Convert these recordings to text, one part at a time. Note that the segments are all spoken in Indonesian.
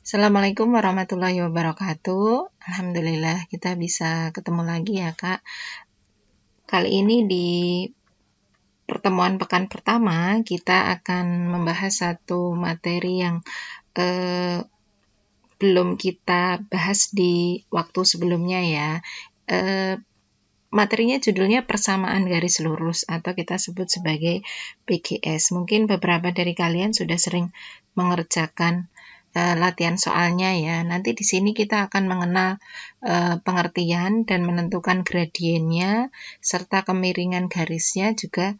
Assalamualaikum warahmatullahi wabarakatuh. Alhamdulillah kita bisa ketemu lagi ya Kak. Kali ini di pertemuan pekan pertama kita akan membahas satu materi yang belum kita bahas di waktu sebelumnya ya. Materinya judulnya persamaan garis lurus atau kita sebut sebagai PGS. Mungkin beberapa dari kalian sudah sering mengerjakan latihan soalnya ya. Nanti di sini kita akan mengenal pengertian dan menentukan gradiennya serta kemiringan garisnya juga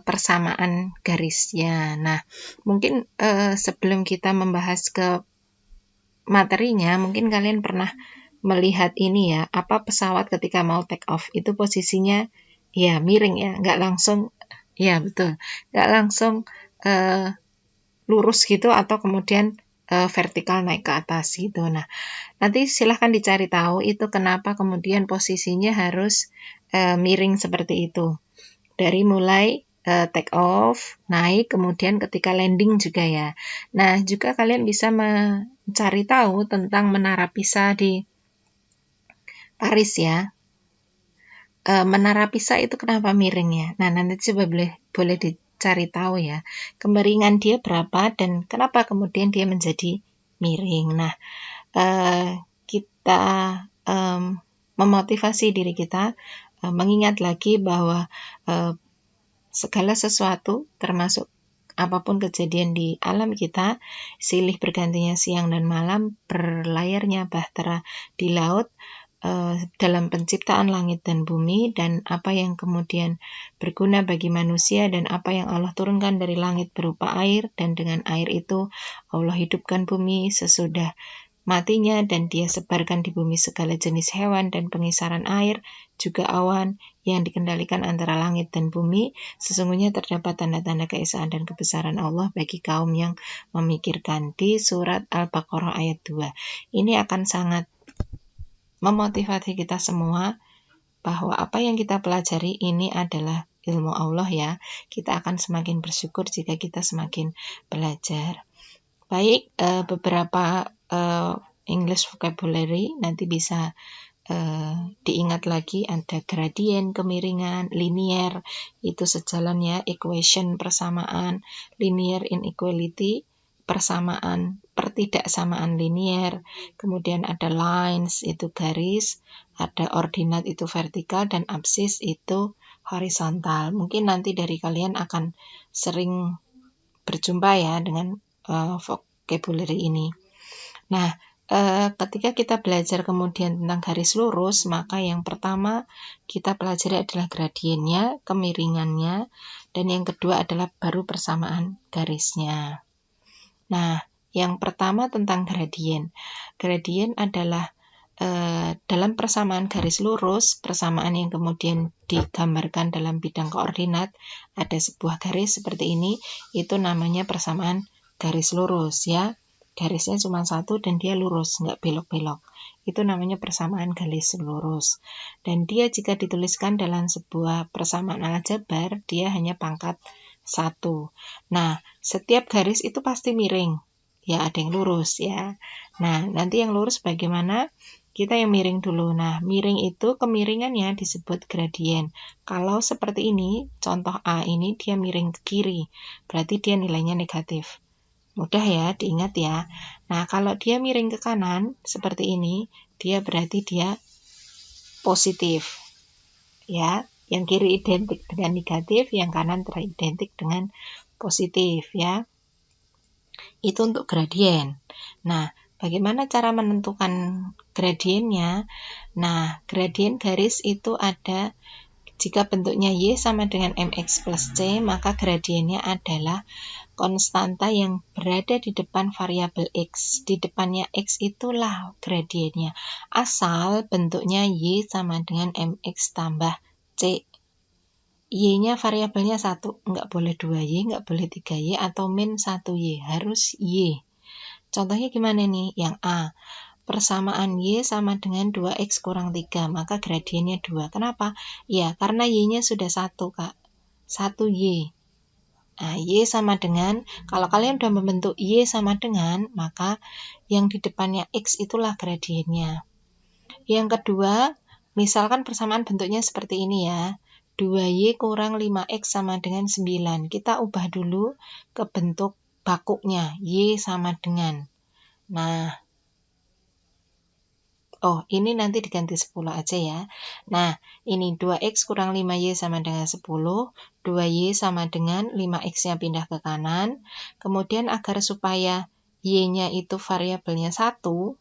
persamaan garisnya. Nah, mungkin sebelum kita membahas ke materinya, mungkin kalian pernah melihat ini ya, apa pesawat ketika mau take off itu posisinya ya miring ya, nggak langsung, ya betul, nggak langsung lurus gitu atau kemudian vertikal naik ke atas gitu. Nah, nanti silahkan dicari tahu itu kenapa kemudian posisinya harus miring seperti itu. Dari mulai take off, naik, kemudian ketika landing juga ya. Nah, juga kalian bisa mencari tahu tentang Menara Pisa di Paris ya. Menara Pisa itu kenapa miring ya? Nah, nanti coba boleh dicari tahu ya. Kemiringan dia berapa dan kenapa kemudian dia menjadi miring. Nah, kita memotivasi diri kita mengingat lagi bahwa segala sesuatu termasuk apapun kejadian di alam kita, silih bergantinya siang dan malam, berlayarnya bahtera di laut, dalam penciptaan langit dan bumi, dan apa yang kemudian berguna bagi manusia dan apa yang Allah turunkan dari langit berupa air, dan dengan air itu Allah hidupkan bumi sesudah matinya dan dia sebarkan di bumi segala jenis hewan dan pengisaran air, juga awan yang dikendalikan antara langit dan bumi. Sesungguhnya terdapat tanda-tanda keesaan dan kebesaran Allah bagi kaum yang memikirkan, di surat Al-Baqarah ayat 2. Ini akan sangat memotivasi kita semua bahwa apa yang kita pelajari ini adalah ilmu Allah ya. Kita akan semakin bersyukur jika kita semakin belajar. Baik, beberapa English vocabulary nanti bisa diingat lagi, ada gradien, kemiringan, linear, itu sejalan ya, equation, persamaan, linear inequality, persamaan, pertidaksamaan linear, kemudian ada lines, itu garis, ada ordinat, itu vertikal, dan absis, itu horizontal. Mungkin nanti dari kalian akan sering berjumpa ya dengan vocabulary ini. Nah, ketika kita belajar kemudian tentang garis lurus, maka yang pertama kita pelajari adalah gradiennya, kemiringannya, dan yang kedua adalah baru persamaan garisnya. Nah, yang pertama tentang gradien. Gradien adalah dalam persamaan garis lurus, persamaan yang kemudian digambarkan dalam bidang koordinat, ada sebuah garis seperti ini, itu namanya persamaan garis lurus ya. Garisnya cuma satu dan dia lurus, nggak belok-belok. Itu namanya persamaan garis lurus. Dan dia jika dituliskan dalam sebuah persamaan aljabar, dia hanya pangkat 1. Nah, setiap garis itu pasti miring. Ya, ada yang lurus ya. Nah, nanti yang lurus bagaimana? Kita yang miring dulu. Nah, miring itu kemiringannya disebut gradien. Kalau seperti ini, contoh A ini dia miring ke kiri, berarti dia nilainya negatif. Mudah ya, diingat ya. Nah, kalau dia miring ke kanan, seperti ini, dia berarti dia positif. Ya, yang kiri identik dengan negatif, yang kanan teridentik dengan positif ya. Itu untuk gradien. Nah, bagaimana cara menentukan gradiennya? Nah, gradien garis itu ada jika bentuknya Y sama dengan MX plus C, maka gradiennya adalah konstanta yang berada di depan variabel X. Di depannya X itulah gradiennya. Asal bentuknya Y sama dengan MX tambah C. Y-nya variabelnya 1, nggak boleh 2Y, nggak boleh 3Y, atau min 1Y, harus Y. Contohnya gimana nih? Yang A, persamaan Y sama dengan 2X kurang 3, maka gradiennya 2. Kenapa? Ya, karena Y-nya sudah 1, Kak. 1Y. Nah, Y sama dengan, kalau kalian sudah membentuk Y sama dengan, maka yang di depannya X itulah gradiennya. Yang kedua, misalkan persamaan bentuknya seperti ini ya. 2Y kurang 5X sama dengan 9. Kita ubah dulu ke bentuk bakuknya, Y sama dengan. Nah, oh, ini nanti diganti 10 aja ya. Nah, ini 2X kurang 5Y sama dengan 10. 2Y sama dengan 5X-nya pindah ke kanan. Kemudian agar supaya Y-nya itu variabelnya 1,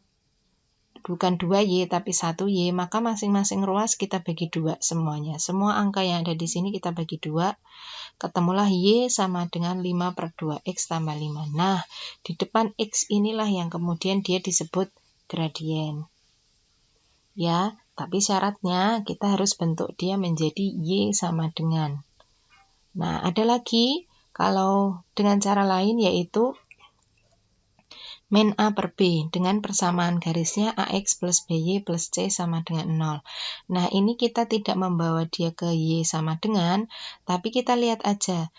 bukan 2Y tapi 1Y, maka masing-masing ruas kita bagi 2 semuanya. Semua angka yang ada di sini kita bagi 2. Ketemulah Y sama dengan 5 per 2X tambah 5. Nah, di depan X inilah yang kemudian dia disebut gradien. Ya, tapi syaratnya kita harus bentuk dia menjadi Y sama dengan. Nah, ada lagi kalau dengan cara lain yaitu min A per B dengan persamaan garisnya AX plus BY plus C sama dengan 0. Nah, ini kita tidak membawa dia ke Y sama dengan, tapi kita lihat aja.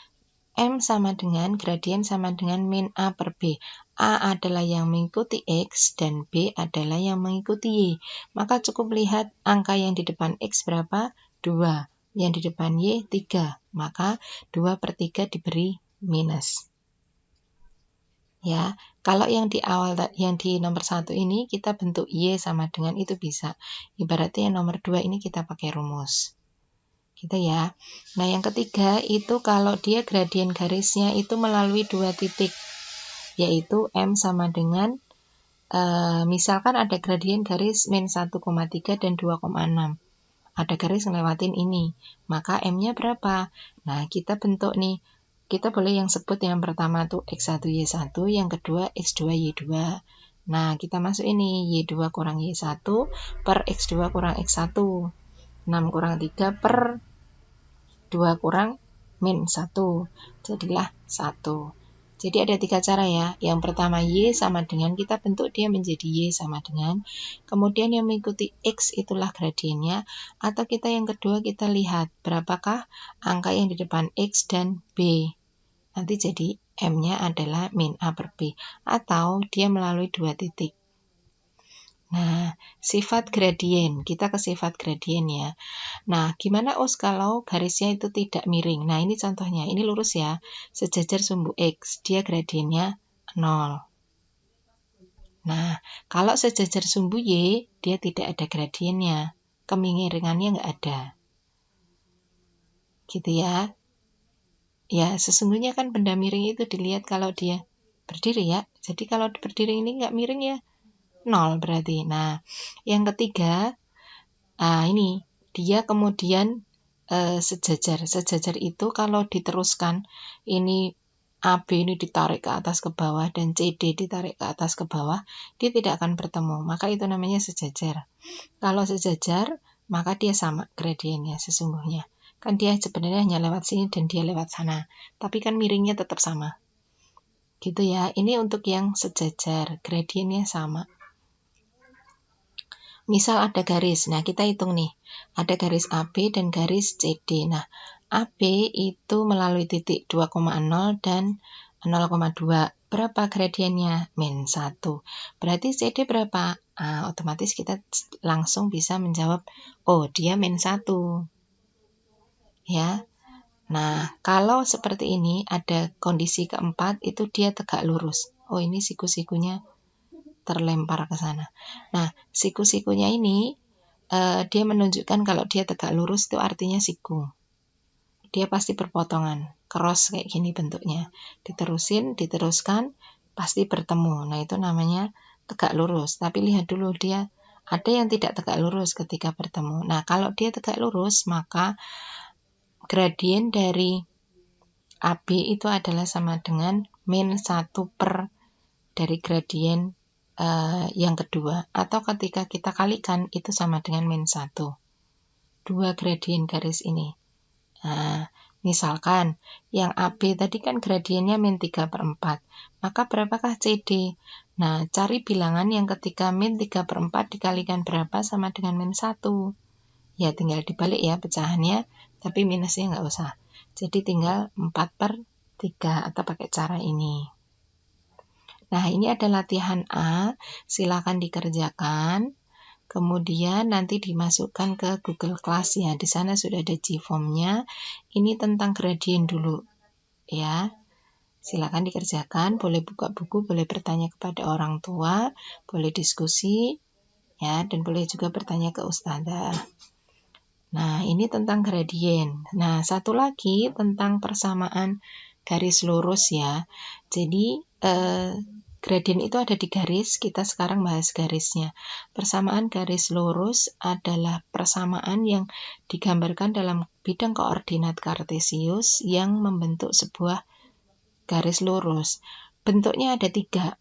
M sama dengan, gradien sama dengan min A per B. A adalah yang mengikuti X dan B adalah yang mengikuti Y. Maka cukup lihat angka yang di depan X berapa? 2. Yang di depan Y 3. Maka 2 per 3 diberi minus. Ya, kalau yang di awal, yang di nomor 1 ini kita bentuk Y sama dengan itu bisa. Ibaratnya yang nomor 2 ini kita pakai rumus. Gitu ya. Nah, yang ketiga itu kalau dia gradien garisnya itu melalui 2 titik, yaitu M sama dengan, misalkan ada gradien garis min 1,3 dan 2,6. Ada garis ngelewatin ini, maka M-nya berapa? Nah, kita bentuk nih. Kita boleh yang sebut yang pertama tuh X1, Y1, yang kedua X2, Y2. Nah, kita masuk ini, Y2 kurang Y1 per X2 kurang X1. 6 kurang 3 per 2 kurang min 1, jadilah 1. Jadi ada 3 cara ya. Yang pertama Y sama dengan, kita bentuk dia menjadi Y sama dengan. Kemudian yang mengikuti X itulah gradiennya. Atau kita yang kedua kita lihat berapakah angka yang di depan X dan B. Nanti jadi M-nya adalah min A per B. Atau dia melalui 2 titik. Nah, sifat gradien. Kita ke sifat gradien ya. Nah, gimana kalau garisnya itu tidak miring? Nah, ini contohnya. Ini lurus ya. Sejajar sumbu X. Dia gradiennya 0. Nah, kalau sejajar sumbu Y, dia tidak ada gradiennya. Kemiringannya nggak ada. Gitu ya. Ya, sesungguhnya kan benda miring itu dilihat kalau dia berdiri ya. Jadi kalau berdiri ini nggak miring ya 0 berarti. Nah, yang ketiga, ini dia kemudian sejajar. Sejajar itu kalau diteruskan, ini AB ini ditarik ke atas ke bawah dan CD ditarik ke atas ke bawah, dia tidak akan bertemu. Maka itu namanya sejajar. Kalau sejajar, maka dia sama gradiennya sesungguhnya. Kan dia sebenarnya hanya lewat sini dan dia lewat sana. Tapi kan miringnya tetap sama. Gitu ya. Ini untuk yang sejajar, gradiennya sama. Misal ada garis, nah kita hitung nih, ada garis AB dan garis CD. Nah, AB itu melalui titik 2,0 dan 0,2. Berapa gradiennya? Min 1. Berarti CD berapa? Otomatis kita langsung bisa menjawab, oh dia min 1. Ya. Nah, kalau seperti ini, ada kondisi keempat, itu dia tegak lurus. Oh, ini siku-sikunya terlempar ke sana. Nah, siku-sikunya ini dia menunjukkan kalau dia tegak lurus itu artinya siku. Dia pasti berpotongan, cross kayak gini bentuknya. Diteruskan, pasti bertemu. Nah, itu namanya tegak lurus. Tapi lihat dulu dia ada yang tidak tegak lurus ketika bertemu. Nah, kalau dia tegak lurus, maka gradien dari AB itu adalah sama dengan min 1 per dari gradien yang kedua, atau ketika kita kalikan itu sama dengan min 1. 2 gradien garis ini. Nah, misalkan yang AB tadi kan gradiennya min 3 per 4. Maka berapakah CD? Nah, cari bilangan yang ketika min 3 per 4 dikalikan berapa sama dengan min 1. Ya, tinggal dibalik ya pecahannya, tapi minusnya nggak usah. Jadi tinggal 4 per 3 atau pakai cara ini. Nah, ini ada latihan A, silakan dikerjakan. Kemudian nanti dimasukkan ke Google Class ya. Di sana sudah ada Gform-nya. Ini tentang gradient dulu ya. Silakan dikerjakan, boleh buka buku, boleh bertanya kepada orang tua, boleh diskusi ya, dan boleh juga bertanya ke ustazah. Nah, ini tentang gradient. Nah, satu lagi tentang persamaan garis lurus ya. Jadi, gradient itu ada di garis, kita sekarang bahas garisnya. Persamaan garis lurus adalah persamaan yang digambarkan dalam bidang koordinat kartesius yang membentuk sebuah garis lurus. Bentuknya ada 3.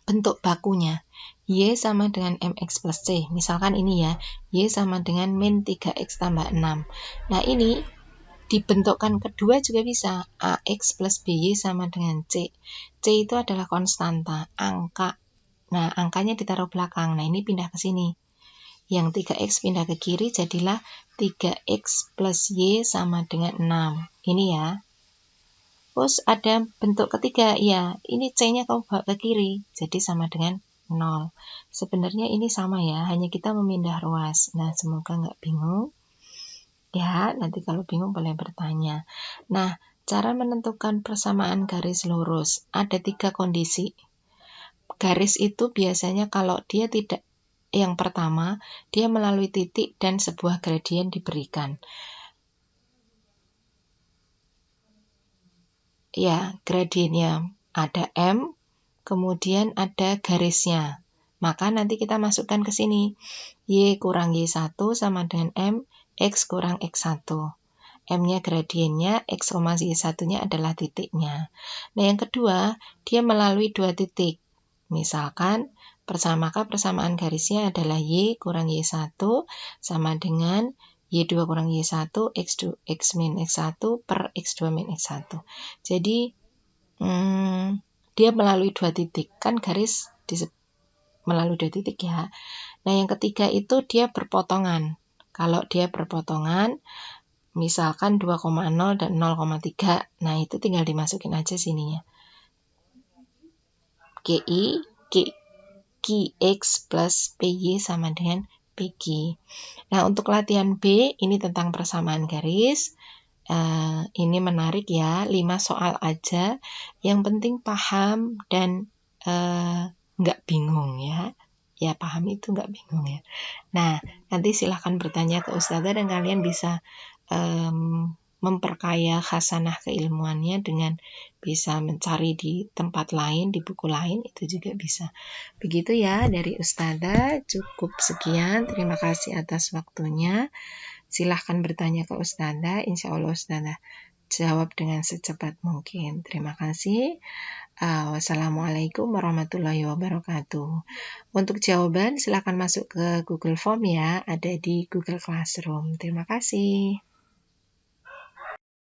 Bentuk bakunya. Y sama dengan mx plus c. Misalkan ini ya, Y sama dengan min 3x tambah 6. Nah ini dibentukkan kedua juga bisa. AX plus BY sama dengan C. C itu adalah konstanta, angka. Nah angkanya ditaruh belakang. Nah ini pindah ke sini. Yang 3x pindah ke kiri jadilah 3x plus Y sama dengan 6. Ini ya. Terus ada bentuk ketiga, ya ini C-nya kamu bawa ke kiri, jadi sama dengan 0. Sebenarnya ini sama ya, hanya kita memindah ruas. Nah, semoga nggak bingung. Ya, nanti kalau bingung boleh bertanya. Nah, cara menentukan persamaan garis lurus, ada 3 kondisi. Garis itu biasanya kalau dia tidak, yang pertama, dia melalui titik dan sebuah gradien diberikan. Ya, gradiennya ada M, kemudian ada garisnya. Maka nanti kita masukkan ke sini. Y kurang Y1 sama dengan M, X kurang X1. M-nya gradiennya, X, Y1-nya adalah titiknya. Nah, yang kedua, dia melalui 2 titik. Misalkan, maka persamaan garisnya adalah Y kurang Y1 sama dengan Y2 kurang Y1, X min X1 per X2 min X1. Jadi, dia melalui 2 titik. Kan garis melalui 2 titik ya. Nah, yang ketiga itu dia berpotongan. Kalau dia berpotongan, misalkan 2,0 dan 0,3. Nah, itu tinggal dimasukin aja sininya. Qx plus PY sama dengan PG. Nah, untuk latihan B, ini tentang persamaan garis. Ini menarik ya, 5 soal aja. Yang penting paham dan nggak bingung ya. Ya, paham itu nggak bingung ya. Nah, nanti silahkan bertanya ke ustazah dan kalian bisa memperkaya khasanah keilmuannya dengan bisa mencari di tempat lain, di buku lain, itu juga bisa. Begitu ya dari ustazah, cukup sekian. Terima kasih atas waktunya. Silahkan bertanya ke ustazah, insya Allah ustazah jawab dengan secepat mungkin. Terima kasih. Wassalamualaikum warahmatullahi wabarakatuh. Untuk jawaban silahkan masuk ke Google Form ya, ada di Google Classroom. Terima kasih.